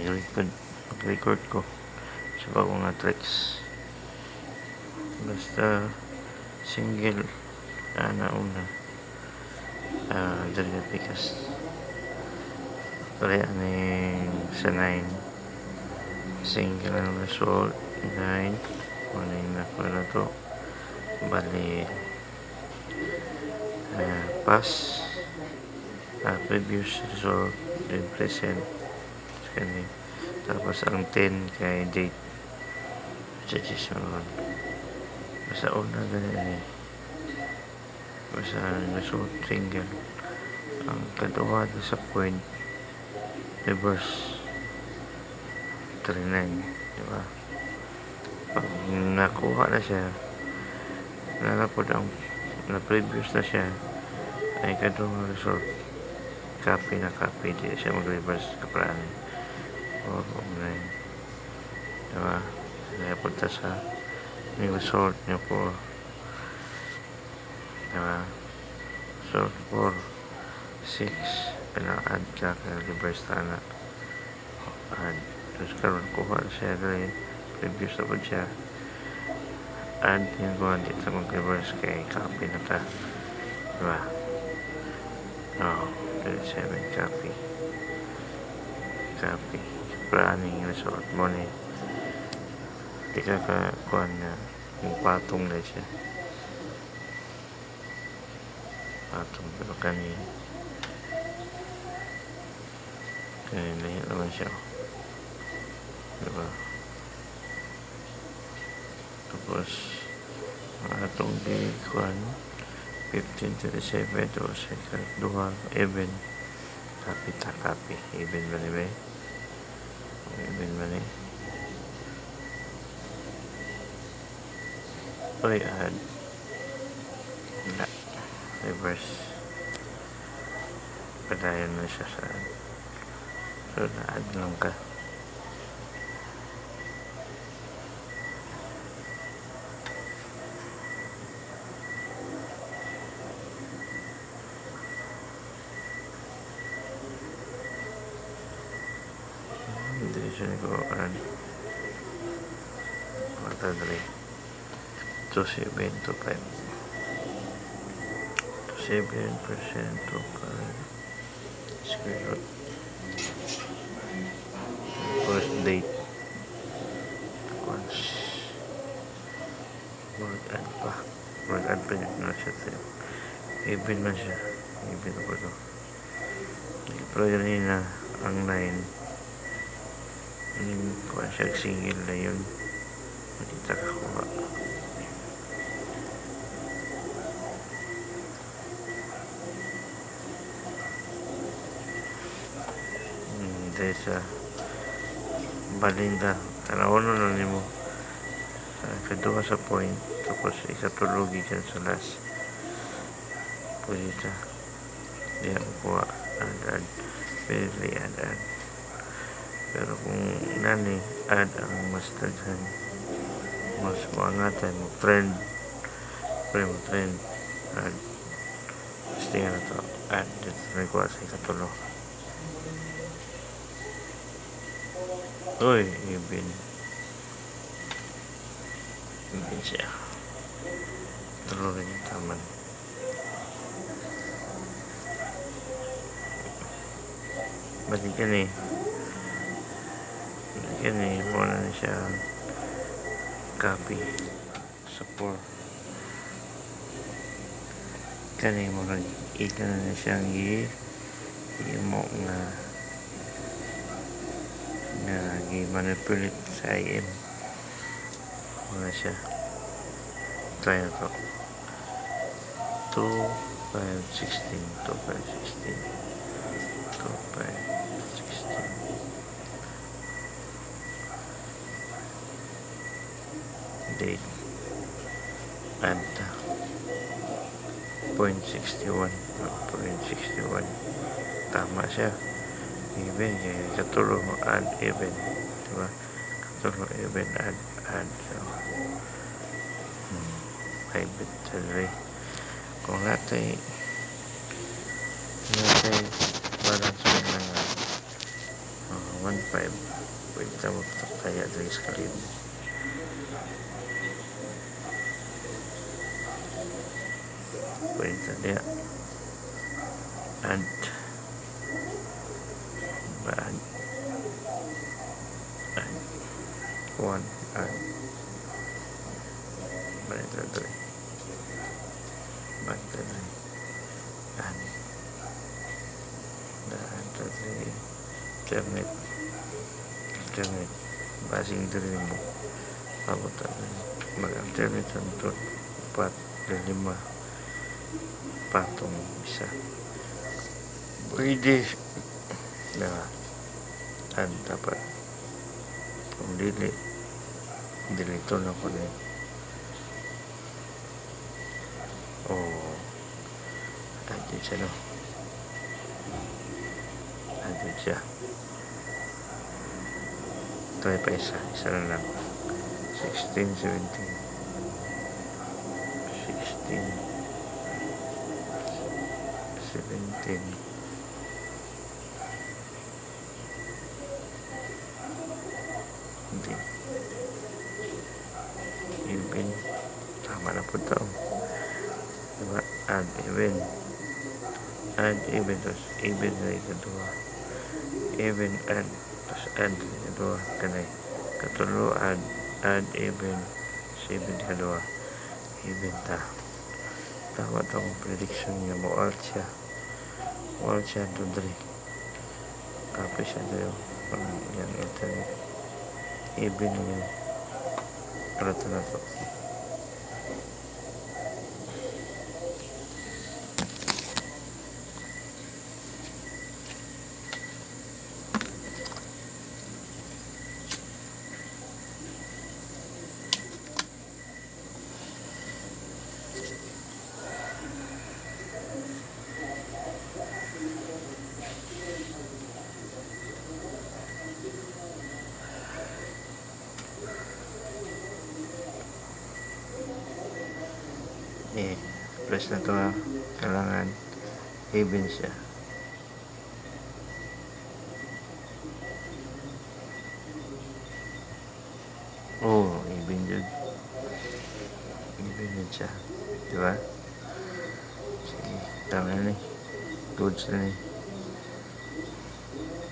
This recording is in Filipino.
mag-record ko sa bagong nga tricks. Basta single na una dali pikas kaya sa 9 single ang result 9 na pala to bali pass previous result then present kani tapos ang 10 kay date suggest mo basta una ganyan basta result single ang kaduha sa point reverse 39 diba pag nakuha na siya nalapod ang na previous na siya ay kaduha result copy di siya mag-reverse kapraan o online diba napunta sa may result niya po diba result 4 6 pinaka-add ka reverse na add terus karon kuha siya rin previous na po siya add yung kuha dito mag-reverse kay copy na ta diba 37 copy planning result mo ni di ka kuha na yung patong na siya pero kanina lahat naman siya diba tapos atong di kuhan 15-37 to sa duha even copy even ba ni ba add na reverse padayon na siya sa so na-add lang ka hindi siya nag-add matadali 7 to 5 7% to 5 square root first date once mag-add pa niya na siya even man siya even ako to pero yun na ang 9 kuha siya single na yun makita kakuha dahil sa balinda tanawan na nimo kaduha sa point tapos ikatulog ikan sa last pwede diya mo add pwede add pero kung nani add ang mas daghan mas maangatan mo trend add gusto nga na to add dito nagkuha sa ikatulog even siya tuloy rin yung taman balikan muna na siya copy sa 4 kani mo ika na siyang i-mo nga manipulate sa IM muna siya try na to 2.16 date add 0.61 tama siya even kaya katulong add even diba katulong even add so 5 salary kung natin balance mo lang 1.5. Pwede tamo kaya sa eskalid. Pwede tanya add add 1 add balik tadi add dan tadi internet basing dari mo abot tadi mag-internet untuk 4 dan 5 patong bisa pwede na add dapat kung dilito na ko na add siya no add siya try pa isa na lang 16 17 hindi even tama na po ito diba add even terus even na ikadua even add terus add ikadua kanay katulo add even 7 ikadua even ta tama itong prediction niya mo alt siya to 3 copy siya tayo yung internet even yung rato na to press na to kailangan even siya even yun siya diba sige tama na goods na